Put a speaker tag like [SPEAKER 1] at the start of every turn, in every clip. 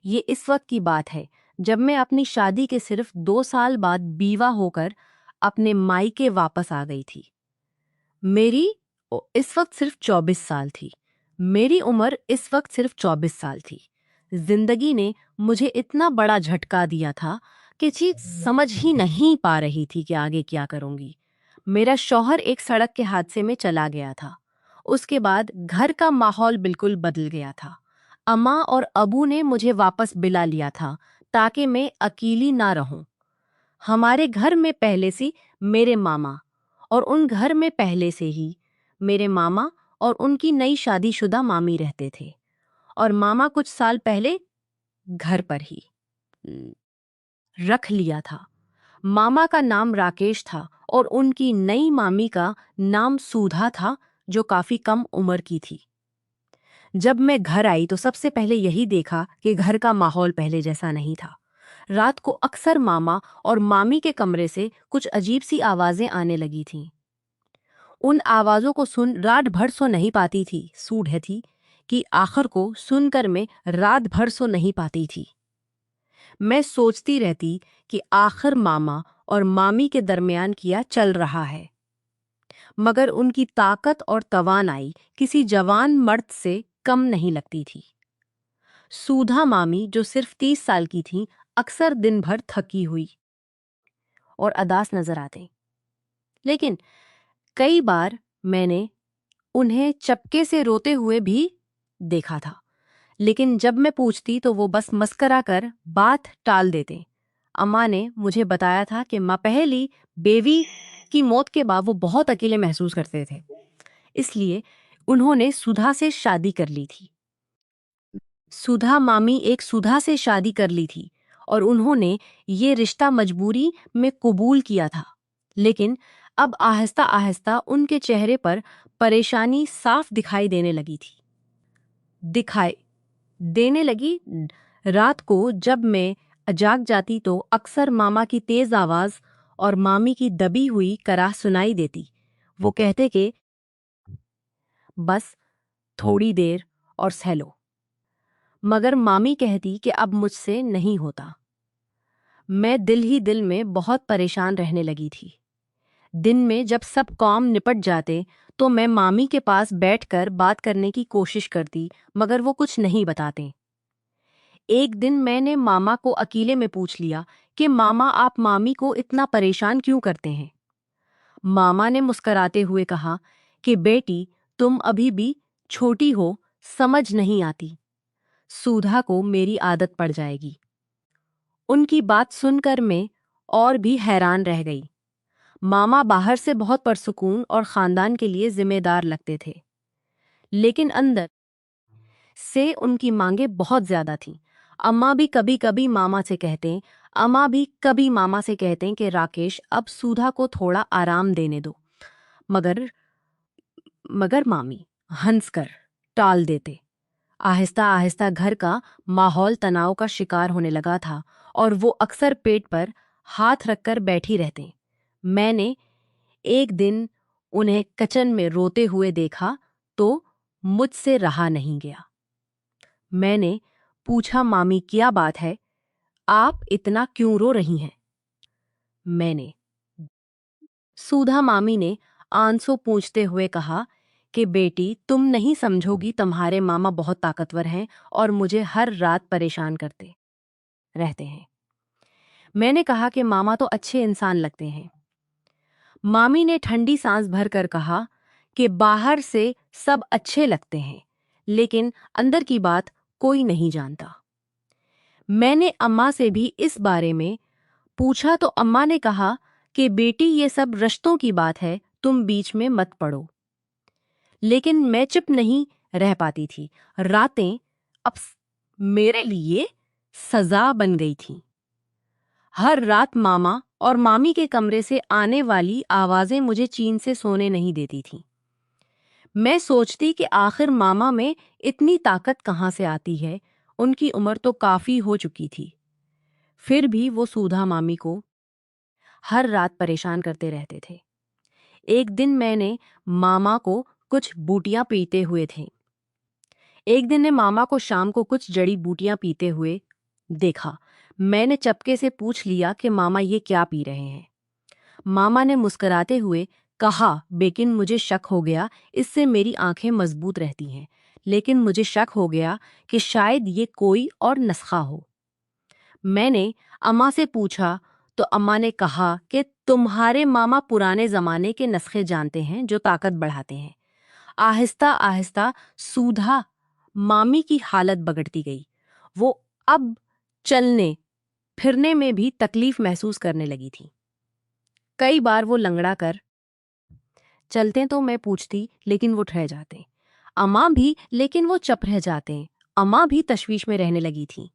[SPEAKER 1] ये इस वक्त की बात है जब मैं अपनी शादी के सिर्फ 2 साल बाद बीवा होकर अपने मायके वापस आ गई थी। मेरी इस वक्त सिर्फ 24 साल थी। मेरी उम्र इस वक्त सिर्फ 24 साल थी। जिंदगी ने मुझे इतना बड़ा झटका दिया था कि चीज समझ ही नहीं पा रही थी कि आगे क्या करूंगी। मेरा शौहर एक सड़क के हादसे में चला गया था। उसके बाद घर का माहौल बिल्कुल बदल गया था। अम्मा और अबू ने मुझे वापस बिला लिया था ताकि मैं अकेली ना रहूं। हमारे घर में पहले से मेरे मामा और उन घर में पहले से ही मेरे मामा और उनकी नई शादीशुदा मामी रहते थे। और मामा कुछ साल पहले घर पर ही रख लिया था। मामा का नाम राकेश था और उनकी नई मामी का नाम सुधा था, जो काफी कम उम्र की थी। जब मैं घर आई तो सबसे पहले यही देखा कि घर का माहौल पहले जैसा नहीं था। रात को अक्सर मामा और मामी के कमरे से कुछ अजीब सी आवाजें आने लगी थीं। उन आवाजों को सुन रात भर सो नहीं पाती थी। सूढ़ थी कि आखिर को सुनकर मैं रात भर सो नहीं पाती थी। मैं सोचती रहती कि आखिर मामा और मामी के दरमियान क्या चल रहा है, मगर उनकी ताकत और तवानाई किसी जवान मर्द से कम नहीं लगती थी। सुधा मामी, जो सिर्फ 30 साल की थी, अक्सर दिन भर थकी हुई और अदास नजर आते। लेकिन कई बार मैंने उन्हें चपके से रोते हुए भी देखा था। लेकिन जब मैं पूछती तो वो बस मस्करा कर बात टाल देते। अम्मा ने मुझे बताया था कि माँ पहली बेवी की मौत के बाद वो बहुत अकेले महसूस करते थे, इसलिए उन्होंने सुधा से शादी कर ली थी। सुधा मामी एक सुधा से शादी कर ली थी और उन्होंने ये रिश्ता मजबूरी में कबूल किया था। लेकिन अब आहिस्ता आहिस्ता उनके चेहरे पर परेशानी साफ दिखाई देने लगी थी। दिखाई देने लगी। रात को जब मैं जाग जाती तो अक्सर मामा की तेज आवाज और मामी की दबी हुई कराह सुनाई देती। वो कहते कि बस थोड़ी देर और सह लो, मगर मामी कहती कि अब मुझसे नहीं होता। मैं दिल ही दिल में बहुत परेशान रहने लगी थी। दिन में जब सब काम निपट जाते तो मैं मामी के पास बैठकर बात करने की कोशिश करती, मगर वो कुछ नहीं बताते। एक दिन मैंने मामा को अकेले में पूछ लिया कि मामा, आप मामी को इतना परेशान क्यों करते हैं? मामा ने मुस्कुराते हुए कहा कि बेटी, तुम अभी भी छोटी हो, समझ नहीं आती। सुधा को मेरी आदत पड़ जाएगी। उनकी बात सुनकर मैं और भी हैरान रह गई। मामा बाहर से बहुत परसुकून और खानदान के लिए जिम्मेदार लगते थे, लेकिन अंदर से उनकी मांगें बहुत ज्यादा थीं। अम्मा भी कभी कभी मामा से कहते अम्मा भी कभी मामा से कहते हैं कि राकेश, अब सुधा को थोड़ा आराम देने दो, मगर मगर मामी हंसकर टाल देते। आहिस्ता आहिस्ता घर का माहौल तनाव का शिकार होने लगा था और वो अक्सर पेट पर हाथ रखकर बैठी रहते। मैंने एक दिन उन्हें किचन में रोते हुए देखा तो मुझसे रहा नहीं गया। मैंने पूछा, मामी क्या बात है, आप इतना क्यों रो रही हैं? मैंने सुधा मामी ने आंसू पूछते हुए कहा कि बेटी, तुम नहीं समझोगी, तुम्हारे मामा बहुत ताकतवर हैं और मुझे हर रात परेशान करते रहते हैं। मैंने कहा कि मामा तो अच्छे इंसान लगते हैं। मामी ने ठंडी सांस भरकर कहा कि बाहर से सब अच्छे लगते हैं, लेकिन अंदर की बात कोई नहीं जानता। मैंने अम्मा से भी इस बारे में पूछा तो अम्मा ने कहा कि बेटी, ये सब रिश्तों की बात है, तुम बीच में मत पड़ो। लेकिन मैं चुप नहीं रह पाती थी। रातें अब मेरे लिए सजा बन गई थीं। हर रात मामा और मामी के कमरे से आने वाली आवाजें मुझे चैन से सोने नहीं देती थीं। मैं सोचती कि आखिर मामा में इतनी ताकत कहाँ से आती है। उनकी उम्र तो काफी हो चुकी थी, फिर भी वो सुधा मामी को हर रात परेशान करते रहते थे। एक दिन मैंने मामा को कुछ बूटियां पीते हुए थे। एक दिन ने मामा को शाम को कुछ जड़ी बूटियां पीते हुए देखा। मैंने चपके से पूछ लिया कि मामा ये क्या पी रहे हैं। मामा ने मुस्कुराते हुए कहा, लेकिन मुझे शक हो गया, इससे मेरी आंखें मजबूत रहती हैं। लेकिन मुझे शक हो गया कि शायद ये कोई और नुस्खा हो। मैंने अम्मा से पूछा तो अम्मा ने कहा कि तुम्हारे मामा पुराने जमाने के नुस्खे जानते हैं जो ताकत बढ़ाते हैं। आहिस्ता आहिस्ता सुधा मामी की हालत बिगड़ती गई। वो अब चलने फिरने में भी तकलीफ महसूस करने लगी थी। कई बार वो लंगड़ा कर चलते तो मैं पूछती, लेकिन वो ठहर जाते। अम्मा भी, लेकिन वो चुप रह जाते। अम्मा भी तशवीश में रहने लगी थी।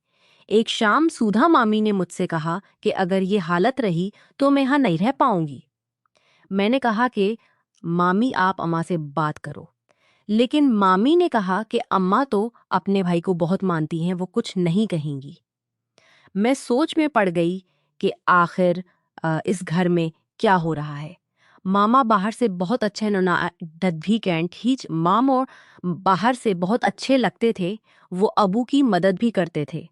[SPEAKER 1] एक शाम सुधा मामी ने मुझसे कहा कि अगर ये हालत रही तो मैं यहाँ नहीं रह पाऊंगी। मैंने कहा कि मामी, आप अम्मा से बात करो। लेकिन मामी ने कहा कि अम्मा तो अपने भाई को बहुत मानती हैं, वो कुछ नहीं कहेंगी। मैं सोच में पड़ गई कि आखिर इस घर में क्या हो रहा है। मामा बाहर से बहुत अच्छे डद्भी कैंट ही माम और बाहर से बहुत अच्छे लगते थे। वो अबू की मदद भी करते थे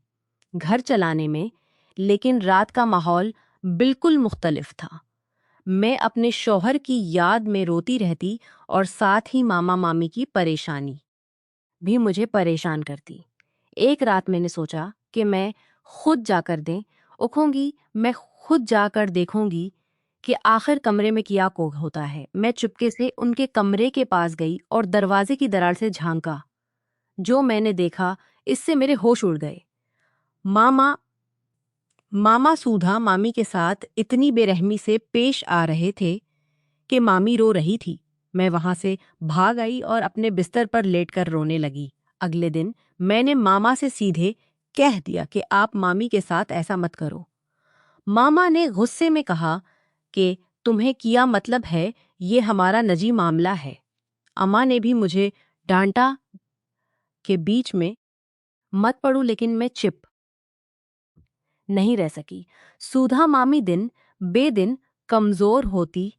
[SPEAKER 1] घर चलाने में, लेकिन रात का माहौल बिल्कुल मुख्तलिफ था। मैं अपने शौहर की याद में रोती रहती और साथ ही मामा मामी की परेशानी भी मुझे परेशान करती। एक रात मैंने सोचा कि मैं खुद जाकर उखूंगी, मैं खुद जाकर देखूंगी कि आखिर कमरे में क्या को होता है। मैं चुपके से उनके कमरे के पास गई और दरवाजे की दरार से झांका। जो मैंने देखा, इससे मेरे होश उड़ गए। मामा मामा सुधा मामी के साथ इतनी बेरहमी से पेश आ रहे थे कि मामी रो रही थी। मैं वहां से भाग आई और अपने बिस्तर पर लेटकर रोने लगी। अगले दिन मैंने मामा से सीधे कह दिया कि आप मामी के साथ ऐसा मत करो। मामा ने गुस्से में कहा कि तुम्हें किया मतलब है, ये हमारा निजी मामला है। अम्मा ने भी मुझे डांटा के बीच में मत पड़ो, लेकिन मैं चुप नहीं रह सकी। सुधा मामी दिन बेदिन कमजोर होती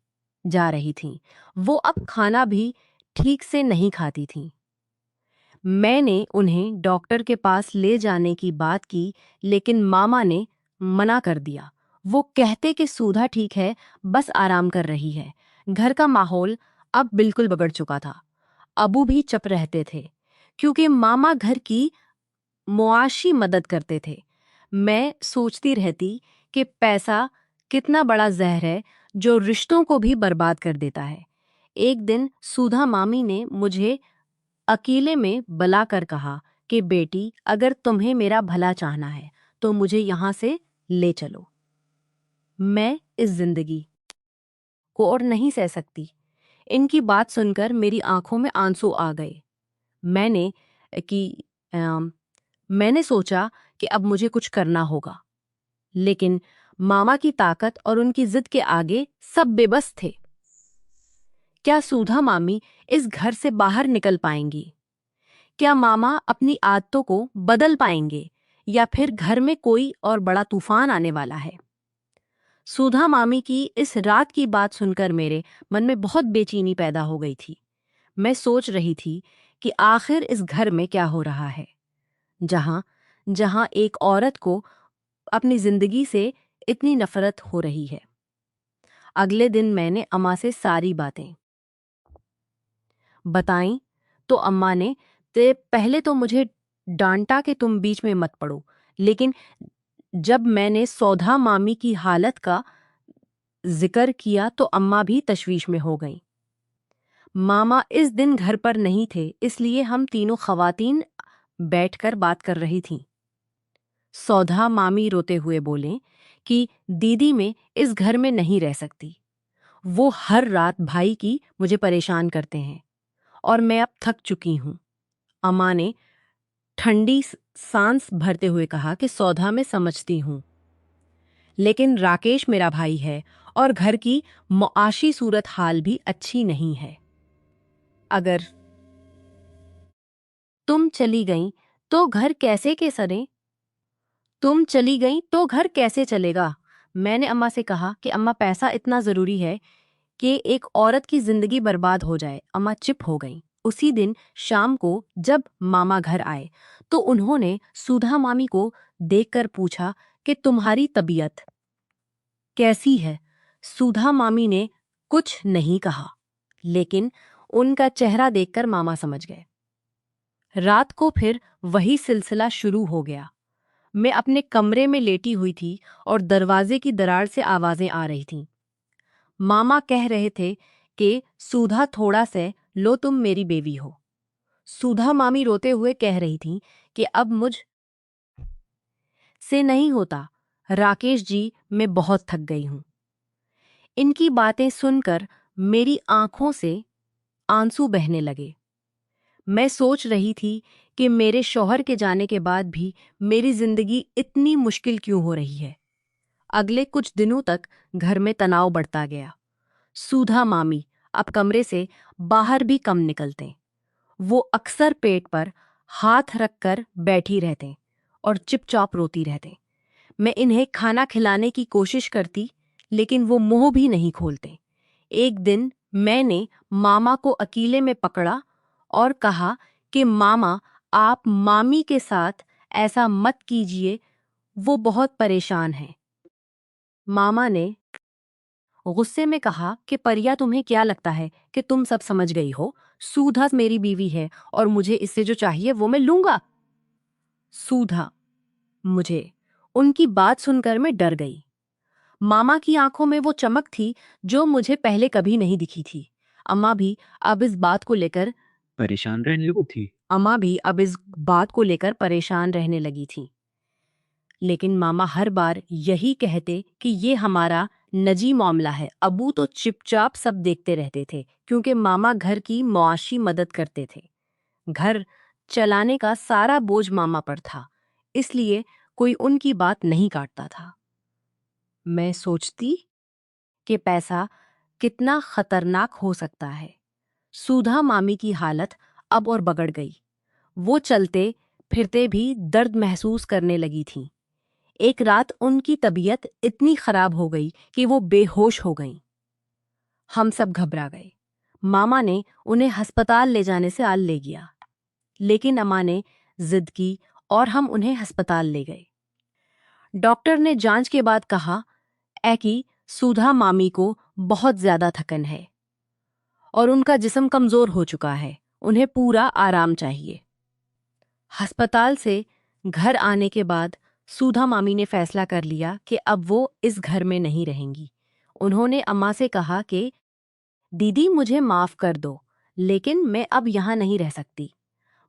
[SPEAKER 1] जा रही थीं। वो अब खाना भी ठीक से नहीं खाती थीं। मैंने उन्हें डॉक्टर के पास ले जाने की बात की, लेकिन मामा ने मना कर दिया। वो कहते कि सुधा ठीक है, बस आराम कर रही है। घर का माहौल अब बिल्कुल बिगड़ चुका था। अबू भी चुप रहते थे क्योंकि मामा घर की मुआशी मदद करते थे। मैं सोचती रहती कि पैसा कितना बड़ा जहर है जो रिश्तों को भी बर्बाद कर देता है। एक दिन सुधा मामी ने मुझे अकेले में बुलाकर कहा कि बेटी, अगर तुम्हें मेरा भला चाहना है तो मुझे यहाँ से ले चलो। मैं इस जिंदगी को और नहीं सह सकती। इनकी बात सुनकर मेरी आंखों में आंसू आ गए। मैंने कि अम, मैंने सोचा कि अब मुझे कुछ करना होगा, लेकिन मामा की ताकत और उनकी जिद के आगे सब बेबस थे। क्या सुधा मामी इस घर से बाहर निकल पाएंगी? क्या मामा अपनी आदतों को बदल पाएंगे, या फिर घर में कोई और बड़ा तूफान आने वाला है? सुधा मामी की इस रात की बात सुनकर मेरे मन में बहुत बेचैनी पैदा हो गई थी। मैं सोच रही थी कि आखिर इस घर में क्या हो रहा है, जहां जहां एक औरत को अपनी जिंदगी से इतनी नफरत हो रही है। अगले दिन मैंने अम्मा से सारी बातें बताई तो अम्मा ने ते पहले तो मुझे डांटा कि तुम बीच में मत पड़ो, लेकिन जब मैंने सौधा मामी की हालत का जिक्र किया तो अम्मा भी तशवीश में हो गईं। मामा इस दिन घर पर नहीं थे, इसलिए हम तीनों खवातीन बैठकर बात कर रही थीं। सौधा मामी रोते हुए बोले कि दीदी मैं इस घर में नहीं रह सकती। वो हर रात भाई की मुझे परेशान करते हैं और मैं अब थक चुकी हूँ। अम्मा ने ठंडी सांस भरते हुए कहा कि सौधा मैं समझती हूँ, लेकिन राकेश मेरा भाई है और घर की मुआशी सूरत हाल भी अच्छी नहीं है। अगर तुम चली गई तो घर कैसे के सरे? तुम चली गई तो घर कैसे चलेगा? मैंने अम्मा से कहा कि अम्मा, पैसा इतना जरूरी है कि एक औरत की जिंदगी बर्बाद हो जाए। अम्मा चुप हो गई। उसी दिन शाम को जब मामा घर आए तो उन्होंने सुधा मामी को देखकर पूछा कि तुम्हारी तबीयत कैसी है। सुधा मामी ने कुछ नहीं कहा, लेकिन उनका चेहरा देखकर मामा समझ गए। रात को फिर वही सिलसिला शुरू हो गया। मैं अपने कमरे में लेटी हुई थी और दरवाजे की दरार से आवाजें आ रही थीं। मामा कह रहे थे कि सुधा थोड़ा से लो, तुम मेरी बेवी हो। सुधा मामी रोते हुए कह रही थीं कि अब मुझ से नहीं होता, राकेश जी, मैं बहुत थक गई हूं। इनकी बातें सुनकर मेरी आंखों से आंसू बहने लगे। मैं सोच रही थी कि मेरे शौहर के जाने के बाद भी मेरी जिंदगी इतनी मुश्किल क्यों हो रही है। अगले कुछ दिनों तक घर में तनाव बढ़ता गया। सुधा मामी अब कमरे से बाहर भी कम निकलते। वो अक्सर पेट पर हाथ रखकर बैठी रहते और चुपचाप रोती रहते। मैं इन्हें खाना खिलाने की कोशिश करती, लेकिन वो मुंह भी नहीं खोलते। एक दिन मैंने मामा को अकेले में पकड़ा और कहा कि मामा, आप मामी के साथ ऐसा मत कीजिए, वो बहुत परेशान हैं। मामा ने गुस्से में कहा कि परिया, तुम्हें क्या लगता है कि तुम सब समझ गई हो? सुधा मेरी बीवी है और मुझे इससे जो चाहिए वो मैं लूंगा। सुधा, मुझे उनकी बात सुनकर मैं डर गई। मामा की आंखों में वो चमक थी जो मुझे पहले कभी नहीं दिखी थी। अम्मा भी अब इस बात को लेकर
[SPEAKER 2] परेशान रहने लगी थी।
[SPEAKER 1] अम्मा भी अब इस बात को लेकर परेशान रहने लगी थी। लेकिन मामा हर बार यही कहते कि ये हमारा निजी मामला है। अबू तो चुपचाप सब देखते रहते थे, क्योंकि मामा घर की मुआशी मदद करते थे। घर चलाने का सारा बोझ मामा पर था, इसलिए कोई उनकी बात नहीं काटता था। मैं सोचती कि पैसा कितना खतरनाक हो सकता है। सुधा मामी की हालत अब और बिगड़ गई। वो चलते फिरते भी दर्द महसूस करने लगी थीं। एक रात उनकी तबीयत इतनी खराब हो गई कि वो बेहोश हो गईं। हम सब घबरा गए। मामा ने उन्हें अस्पताल ले जाने से आल ले गया, लेकिन अम्मा ने जिद की और हम उन्हें अस्पताल ले गए। डॉक्टर ने जांच के बाद कहा कि सुधा मामी को बहुत ज्यादा थकन है और उनका जिस्म कमजोर हो चुका है, उन्हें पूरा आराम चाहिए। अस्पताल से घर आने के बाद सुधा मामी ने फैसला कर लिया कि अब वो इस घर में नहीं रहेंगी। उन्होंने अम्मा से कहा कि दीदी, मुझे माफ कर दो, लेकिन मैं अब यहाँ नहीं रह सकती।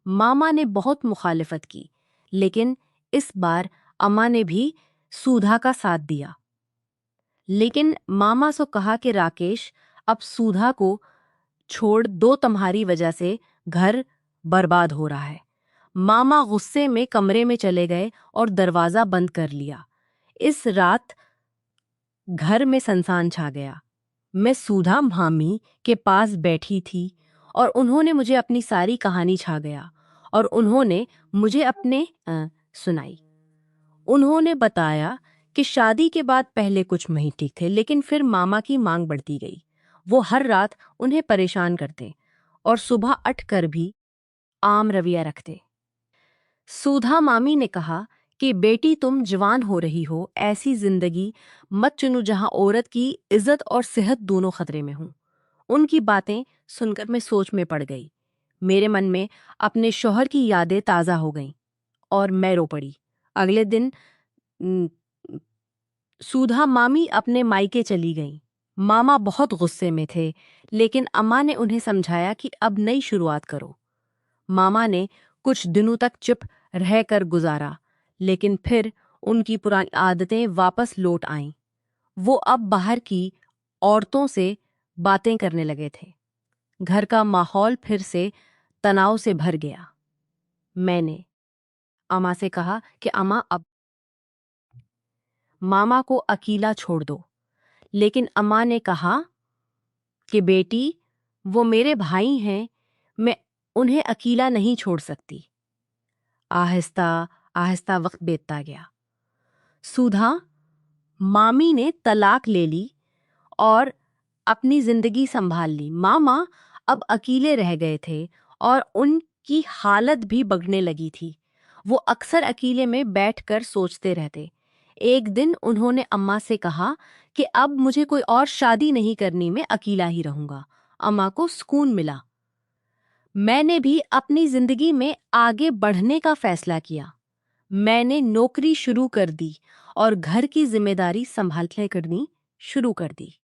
[SPEAKER 1] मामा ने बहुत मुखालिफत की, लेकिन इस बार अम्मा ने भी सुधा का साथ दिया। लेकिन मामा से कहा कि राकेश, अब सुधा को छोड़ दो, तुम्हारी वजह से घर बर्बाद हो रहा है। मामा गुस्से में कमरे में चले गए और दरवाजा बंद कर लिया। इस रात घर में सनसान छा गया। मैं सुधा मामी के पास बैठी थी और उन्होंने मुझे अपनी सारी कहानी छा गया और उन्होंने मुझे अपने सुनाई। उन्होंने बताया कि शादी के बाद पहले कुछ महीने ठीक थे, लेकिन फिर मामा की मांग बढ़ती गई। वो हर रात उन्हें परेशान करते और सुबह उठकर भी आम रवैया रखते। सुधा मामी ने कहा कि बेटी, तुम जवान हो रही हो, ऐसी जिंदगी मत चुनो जहां औरत की इज्जत और सेहत दोनों खतरे में हों। उनकी बातें सुनकर मैं सोच में पड़ गई। मेरे मन में अपने शौहर की यादें ताज़ा हो गईं और मैं रो पड़ी। अगले दिन न, सुधा मामी अपने मायके चली गईं। मामा बहुत गुस्से में थे, लेकिन अम्मा ने उन्हें समझाया कि अब नई शुरुआत करो। मामा ने कुछ दिनों तक चुप रहकर गुजारा, लेकिन फिर उनकी पुरानी आदतें वापस लौट आईं। वो अब बाहर की औरतों से बातें करने लगे थे। घर का माहौल फिर से तनाव से भर गया। मैंने अम्मा से कहा कि अम्मा, अब मामा को अकेला छोड़ दो, लेकिन अम्मा ने कहा कि बेटी, वो मेरे भाई हैं, मैं उन्हें अकेला नहीं छोड़ सकती। आहिस्ता आहिस्ता वक्त बीतता गया। सुधा मामी ने तलाक ले ली और अपनी जिंदगी संभाल ली। मामा अब अकेले रह गए थे और उनकी हालत भी बिगड़ने लगी थी। वो अक्सर अकेले में बैठकर सोचते रहते। एक दिन उन्होंने अम्मा से कहा कि अब मुझे कोई और शादी नहीं करनी, मैं अकेला ही रहूंगा। अम्मा को सुकून मिला। मैंने भी अपनी जिंदगी में आगे बढ़ने का फैसला किया। मैंने नौकरी शुरू कर दी और घर की जिम्मेदारी संभालने करनी शुरू कर दी।